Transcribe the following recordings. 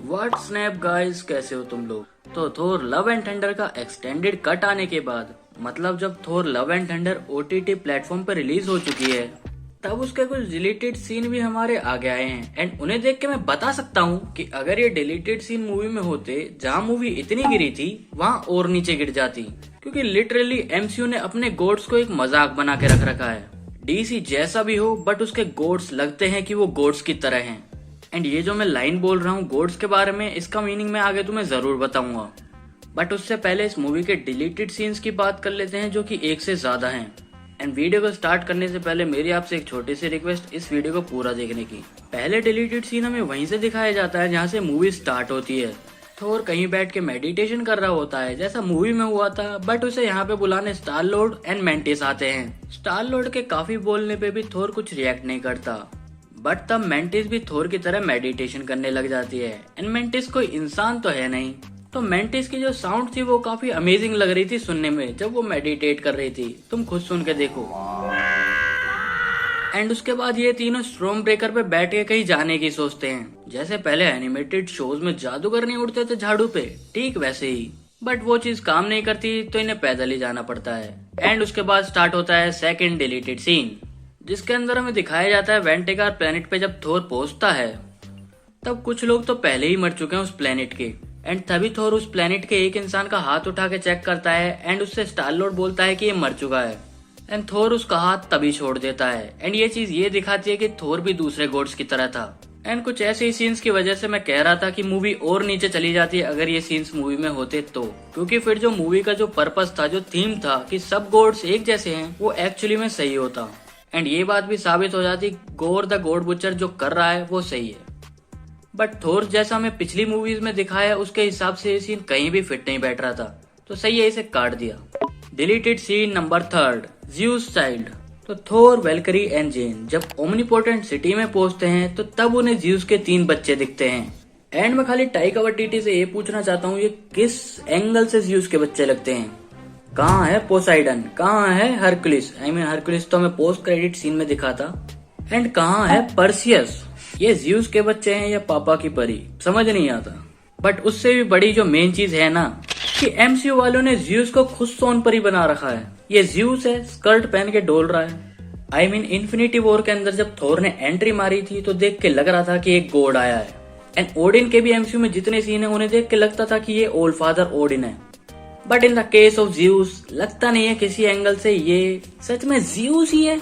What snap guys, कैसे हो तुम लोग। तो थोर लव एंड थंडर का एक्सटेंडेड कट आने के बाद, मतलब जब Thor love and thunder OTT platform पर रिलीज हो चुकी है, तब उसके कुछ डिलीटेड सीन भी हमारे आगे आए हैं। एंड उन्हें देख के मैं बता सकता हूँ कि अगर ये डिलीटेड सीन मूवी में होते, जहाँ मूवी इतनी गिरी थी वहाँ और नीचे गिर जाती, क्योंकि लिटरली MCU ने अपने गोड्स को एक मजाक बना के रख रखा है। DC जैसा भी हो, बट उसके गोड्स लगते हैं कि वो गोड्स की तरह हैं। एंड ये जो मैं लाइन बोल रहा हूँ गोड्स के बारे में, इसका मीनिंग मैं आगे तुम्हें जरूर बताऊंगा। बट उससे पहले इस मूवी के डिलीटेड सीन्स की बात कर लेते हैं, जो कि एक से ज्यादा हैं। एंड वीडियो को स्टार्ट करने से पहले मेरी आपसे एक छोटी सी रिक्वेस्ट, इस वीडियो को पूरा देखने की। पहले डिलीटेड सीन हमें वहीं से दिखाया जाता है जहाँ से मूवी स्टार्ट होती है। थोर कहीं बैठ के मेडिटेशन कर रहा होता है जैसा मूवी में हुआ था, बट उसे यहाँ पे बुलाने स्टार लॉर्ड एंड मेंटिस आते हैं। स्टार लॉर्ड के काफी बोलने पे भी थोर कुछ रिएक्ट नहीं करता, बट तब मेंटिस भी थोर की तरह मेडिटेशन करने लग जाती है। एंड मेंटिस कोई इंसान तो है नहीं, तो मेंटिस की जो साउंड थी वो काफी अमेजिंग लग रही थी सुनने में जब वो मेडिटेट कर रही थी। तुम खुद सुन के देखो। एंड उसके बाद ये तीनों स्ट्रॉम ब्रेकर पे बैठ के कहीं जाने की सोचते हैं, जैसे पहले एनिमेटेड शोज में जादूगर नहीं उड़ते थे झाड़ू पे, ठीक वैसे ही। बट वो चीज काम नहीं करती तो इन्हें पैदल ही जाना पड़ता है। एंड उसके बाद स्टार्ट होता है सेकंड डिलीटेड सीन, जिसके अंदर हमें दिखाया जाता है वेंटिकार प्लेनेट पे जब थोर पहुंचता है, तब कुछ लोग तो पहले ही मर चुके हैं उस प्लेनेट के। एंड तभी थोर उस प्लेनेट के एक इंसान का हाथ उठा के चेक करता है, एंड उससे स्टार लॉर्ड बोलता है कि ये मर चुका है। एंड थोर उसका हाथ तभी छोड़ देता है। एंड ये चीज ये दिखाती है कि थोर भी दूसरे गॉड्स की तरह था। एंड कुछ ऐसे ही सीन्स की वजह से मैं कह रहा था कि मूवी और नीचे चली जाती है अगर ये सीन्स मूवी में होते तो, क्योंकि फिर जो मूवी का जो पर्पस था, जो थीम था कि सब गॉड्स एक जैसे हैं, वो एक्चुअली में सही होता। एंड ये बात भी साबित हो जाती गोर द गॉड बुचर जो कर रहा है वो सही है। बट थोर जैसा हमें पिछली मूवीज में दिखाया उसके हिसाब से ये सीन कहीं भी फिट नहीं बैठ रहा था, तो सही है इसे काट दिया। Deleted scene number 3, Zeus child. तो थोर, वेलकरी एंड जेन जब ओमनीपोटेंट सिटी में पहुंचते हैं तो तब उन्हें ज़्यूस के 3 बच्चे दिखते हैं। एंड मैं खाली टाइका वाइटिटी से ये पूछना चाहता हूँ, ये किस एंगल से ज़्यूस के बच्चे लगते हैं? कहाँ है पोसाइडन, कहाँ है हरकुलिस? हरकुलिस तो हमें पोस्ट क्रेडिट सीन में दिखा था। एंड कहाँ है परसियस? ये ज़्यूस के बच्चे हैं या पापा की परी, समझ नहीं आता। बट उससे भी बड़ी जो मेन चीज है ना, कि MCU वालों ने ज़्यूस को खुद सोन परी बना रखा है। ये ज़्यूस है, स्कर्ट पहन के डोल रहा है। इन्फिनिटी वॉर के अंदर जब थोर ने एंट्री मारी थी तो देख के लग रहा था कि एक गॉड आया है। एंड ओडिन के भी MCU में जितने सीन है उन्हें देख के लगता था कि ये ओल्ड फादर ओडिन है। But in the case of Zeus लगता नहीं है किसी एंगल से ये सच में ज़्यूस ही है।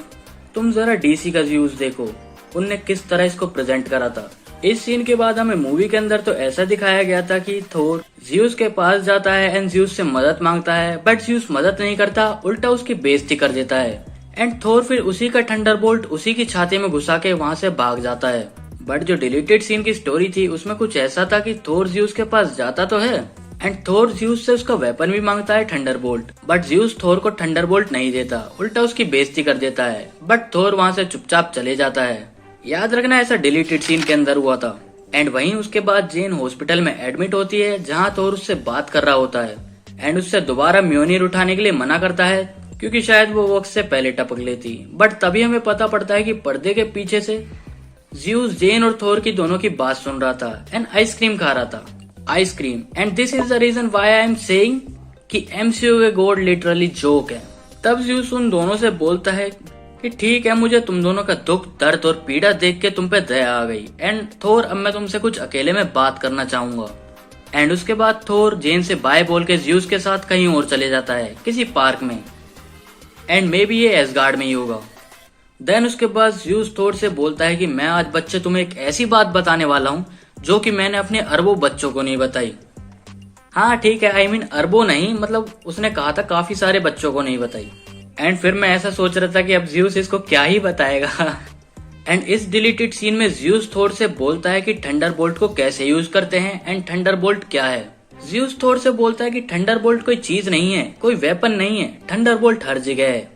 तुम जरा DC का ज़्यूस देखो, उनने किस तरह इसको प्रेजेंट करा था। इस सीन के बाद हमें मूवी के अंदर तो ऐसा दिखाया गया था कि थोर ज़्यूस के पास जाता है एंड ज़्यूस से मदद मांगता है, बट ज़्यूस मदद नहीं करता, उल्टा उसकी बेइज्जती कर देता है। एंड थोर फिर उसी का थंडरबोल्ट उसी की छाती में घुसा के वहाँ से भाग जाता है। बट जो डिलीटेड सीन की स्टोरी थी उसमें कुछ ऐसा था कि थोर ज़्यूस के पास जाता तो है, एंड थोर ज़्यूस से उसका वेपन भी मांगता है, थंडरबोल्ट। बट ज़्यूस थोर को थंडरबोल्ट नहीं देता, उल्टा उसकी बेइज्जती कर देता है। बट थोर वहाँ से चुपचाप चले जाता है। याद रखना ऐसा डिलीटेड सीन के अंदर हुआ था। एंड वहीं उसके बाद जेन हॉस्पिटल में एडमिट होती है, जहाँ थोर उससे बात कर रहा होता है एंड उससे दोबारा म्योनिर उठाने के लिए मना करता है, क्योंकि शायद वो वक्त से पहले टपक लेती। बट तभी हमें पता पड़ता है कि पर्दे के पीछे से ज़्यूस जेन और थोर की दोनों की बात सुन रहा था एंड आइसक्रीम खा रहा था, ice cream. And this is the reason why I am saying कि MCU के गॉड लिटरली जोक है। तब ज़्यूस उन दोनों से बोलता है कि ठीक है, मुझे तुम दोनों का दुख, दर्द और पीड़ा देख के तुम पे दया आ गई। एंड थोर, अब मैं तुमसे कुछ अकेले में बात करना चाहूंगा। एंड उसके बाद थोर जेन से बाय बोल के ज़्यूस के साथ कहीं और चले जाता है, किसी पार्क में। एंड मे बी ये एसगार्ड में ही होगा। देन उसके बाद ज़्यूस थोर से बोलता है कि मैं आज बच्चे तुम्हें एक ऐसी बात बताने वाला हूँ जो कि मैंने अपने अरबों बच्चों को नहीं बताई। हाँ ठीक है, अरबों नहीं, मतलब उसने कहा था काफी सारे बच्चों को नहीं बताई। एंड फिर मैं ऐसा सोच रहा था कि अब ज़्यूस इसको क्या ही बताएगा। एंड इस डिलीटेड सीन में ज़्यूस थोर से बोलता है कि थंडरबोल्ट को कैसे यूज करते हैं एंड थंडरबोल्ट क्या है। ज़्यूस थोर से बोलता है कि थंडरबोल्ट कोई चीज नहीं है, कोई वेपन नहीं है, थंडरबोल्ट हर जगह है।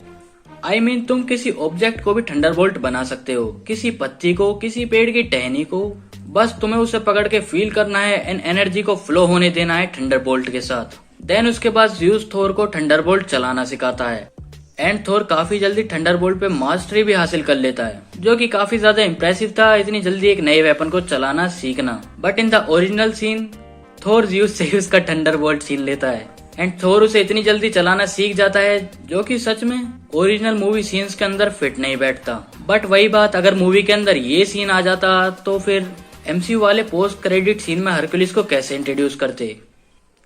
तुम किसी ऑब्जेक्ट को भी थंडरबोल्ट बना सकते हो, किसी पत्ती को, किसी पेड़ की टहनी को, बस तुम्हें उसे पकड़ के फील करना है एंड एनर्जी को फ्लो होने देना है थंडरबोल्ट के साथ। देन उसके बाद ज़्यूस थोर को थंडरबोल्ट चलाना सिखाता है। एंड थोर काफी जल्दी थंडरबोल्ट पे मास्टरी भी हासिल कर लेता है, जो कि काफी ज्यादा इम्प्रेसिव था, इतनी जल्दी एक नए वेपन को चलाना सीखना। But in the original scene Thor Zeus से ही उसका थंडरबोल्ट छीन लेता है एंड थोर उसे इतनी जल्दी चलाना सीख जाता है, जो कि सच में ओरिजिनल मूवी सीन्स के अंदर फिट नहीं बैठता। बट वही बात, अगर मूवी के अंदर ये सीन आ जाता तो फिर एमसीयू वाले पोस्ट क्रेडिट सीन में हरक्यूलिस को कैसे इंट्रोड्यूस करते,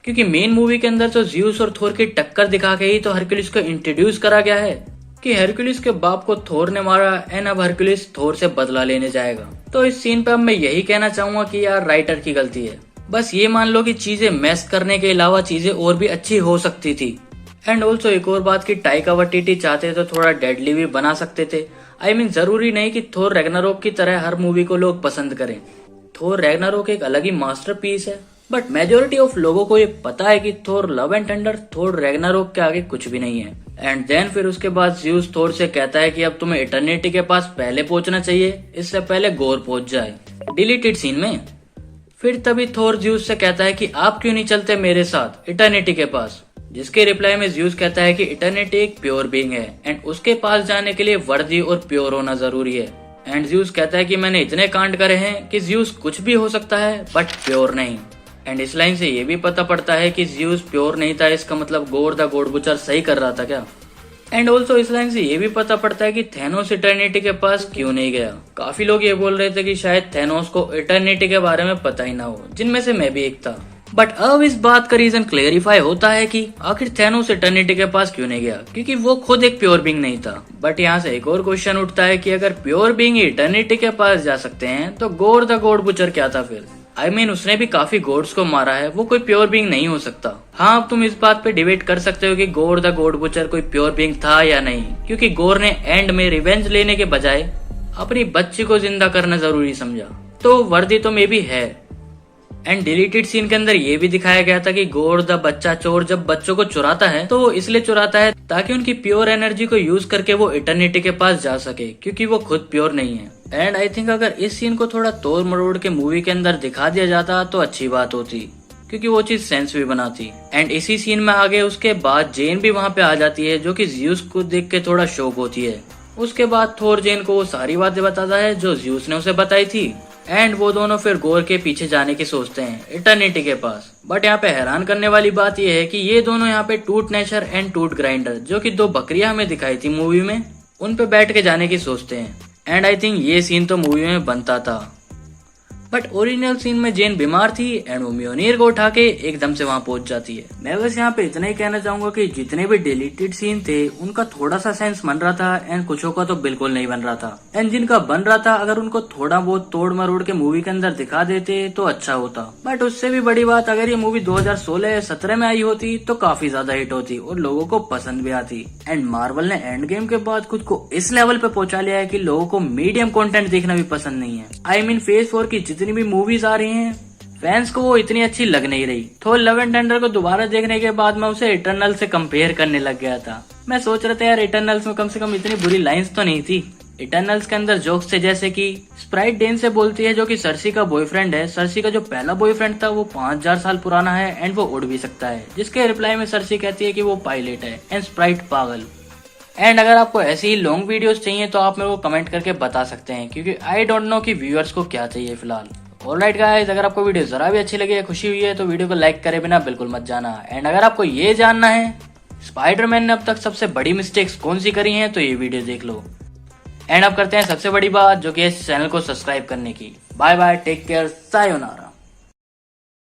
क्योंकि मेन मूवी के अंदर तो ज़्यूस और थोर की टक्कर दिखा के ही तो हरक्यूलिस को इंट्रोड्यूस करा गया है कि हरक्यूलिस के बाप को थोर ने मारा एंड अब हरक्यूलिस थोर से बदला लेने जाएगा। तो इस सीन पे अब मैं यही कहना चाहूंगा कि यार राइटर की गलती है। बस ये मान लो कि चीजें मैस करने के अलावा चीजें और भी अच्छी हो सकती थी। एंड ऑल्सो एक और बात कि टाइका वाइटिटी चाहते तो थोड़ा डेडली भी बना सकते थे। I mean, जरूरी नहीं कि थोर रैग्नारोक की तरह हर मूवी को लोग पसंद करें। थोर रैग्नारोक एक अलग ही मास्टरपीस है, बट मेजोरिटी ऑफ लोगों को ये पता है कि Thor love and thunder Thor Ragnarok के आगे कुछ भी नहीं है। एंड देन फिर उसके बाद ज़्यूस थोर से कहता है कि अब तुम्हें इटर्निटी के पास पहले पहुंचना चाहिए, इससे पहले गोर पहुंच जाए डिलीटेड सीन में। फिर तभी थोर ज़्यूस से कहता है कि आप क्यों नहीं चलते मेरे साथ इटर्निटी के पास, जिसके रिप्लाई में ज़्यूस कहता है कि इटर्निटी एक प्योर बीइंग है एंड उसके पास जाने के लिए वर्दी और प्योर होना जरूरी है। एंड ज़्यूस कहता है कि मैंने इतने कांड करे हैं कि ज़्यूस कुछ भी हो सकता है बट प्योर नहीं। एंड इस लाइन से ये भी पता पड़ता है कि ज़्यूस प्योर नहीं था, इसका मतलब गोर द गॉड बुचर सही कर रहा था क्या। एंड ऑल्सो इस लाइन से ये भी पता पड़ता है कि थेनोस इटर्निटी के पास क्यों नहीं गया। काफी लोग ये बोल रहे थे कि शायद थेनोस को इटर्निटी के बारे में पता ही ना हो, जिनमें से मैं भी एक था। बट अब इस बात का रीजन क्लेरिफाई होता है कि आखिर थेनोस इटर्निटी के पास क्यों नहीं गया, क्योंकि वो खुद एक प्योर बीइंग नहीं था। बट यहाँ से एक और क्वेश्चन उठता है कि अगर प्योर बीइंग इटर्निटी के पास जा सकते हैं तो गोर द गॉड बुचर क्या था फिर। I mean, उसने भी काफी गॉड्स को मारा है, वो कोई प्योर बीइंग नहीं हो सकता। हाँ, अब तुम इस बात पे डिबेट कर सकते हो कि गोर द गॉड बुचर कोई प्योर बीइंग था या नहीं, क्योंकि गोर ने एंड में रिवेंज लेने के बजाय अपनी बच्ची को जिंदा करना जरूरी समझा, तो वर्दी तो मे भी है। एंड डिलीटेड सीन के अंदर ये भी दिखाया गया था कि गोर द बच्चा चोर जब बच्चों को चुराता है तो वो इसलिए चुराता है ताकि उनकी प्योर एनर्जी को यूज करके वो इटर्निटी के पास जा सके, क्योंकि वो खुद प्योर नहीं है। एंड आई थिंक अगर इस सीन को थोड़ा तोड़ मरोड़ के मूवी के अंदर दिखा दिया जाता तो अच्छी बात होती, क्योंकि वो चीज सेंस भी बनाती। एंड इसी सीन में आगे उसके बाद जेन भी वहाँ पे आ जाती है, जो कि ज़्यूस को देख के थोड़ा शॉक होती है। उसके बाद थोर जेन को वो सारी बातें बताता है जो ज़्यूस ने उसे बताई थी। एंड वो दोनों फिर गोर के पीछे जाने की सोचते हैं इटर्निटी के पास। बट यहाँ पे हैरान करने वाली बात यह है कि ये दोनों यहाँ पे टूट नेचर एंड टूट ग्राइंडर, जो कि दो बकरियां हमें दिखाई थी मूवी में, उन पे बैठ के जाने की सोचते हैं। एंड आई थिंक ये सीन तो मूवी में बनता था, बट ओरिजिनल सीन में जेन बीमार थी एंड वो म्योनिर को उठा के एकदम से वहाँ पहुंच जाती है। मैं बस यहाँ पे इतना ही कहना चाहूंगा कि जितने भी डिलीटेड सीन थे उनका थोड़ा सा सेंस बन रहा था एंड कुछों का तो बिल्कुल नहीं बन रहा था। एंड जिनका बन रहा था अगर उनको थोड़ा बहुत तोड़ मरोड़ के मूवी के अंदर दिखा देते तो अच्छा होता। बट उससे भी बड़ी बात, अगर ये मूवी 2016 या 17 में आई होती तो काफी ज्यादा हिट होती और लोगों को पसंद भी आती। एंड मार्वल ने एंड गेम के बाद खुद को इस लेवल पे पहुंचा लिया है कि लोगों को मीडियम कंटेंट देखना भी पसंद नहीं है। आई मीन फेज 4 की जितनी भी मूवीज आ रही हैं फैंस को वो इतनी अच्छी लग नहीं रही। थोर लव एंड थंडर को दोबारा देखने के बाद मैं उसे इटर्नल से कंपेयर करने लग गया था। मैं सोच रहा था यार इटर्नल्स में कम से कम इतनी बुरी लाइंस तो नहीं थी। इटर्नल्स के अंदर जोक्स थे जैसे कि स्प्राइट डेन से बोलती है, जो कि सर्सी का बॉयफ्रेंड है। सर्सी का जो पहला बॉयफ्रेंड था वो 5000 साल पुराना है एंड वो उड़ भी सकता है, जिसके रिप्लाई में सर्सी कहती है कि वो पायलट है एंड स्प्राइट पागल। एंड अगर आपको ऐसी ही लॉन्ग वीडियोस चाहिए तो आप मेरे को कमेंट करके बता सकते हैं, क्योंकि आई डोंट नो कि व्यूअर्स को क्या चाहिए फिलहाल। ऑलराइट गाइस, अगर आपको वीडियो जरा भी अच्छी लगी है, खुशी हुई है, तो वीडियो को लाइक करे बिना बिल्कुल मत जाना। एंड अगर आपको ये जानना है स्पाइडरमैन ने अब तक सबसे बड़ी मिस्टेक्स कौन सी करी हैं, तो ये वीडियो देख लो। एंड अब करते हैं सबसे बड़ी बात, जो कि है इस चैनल को सब्सक्राइब करने की। Bye bye, take care, sayonara.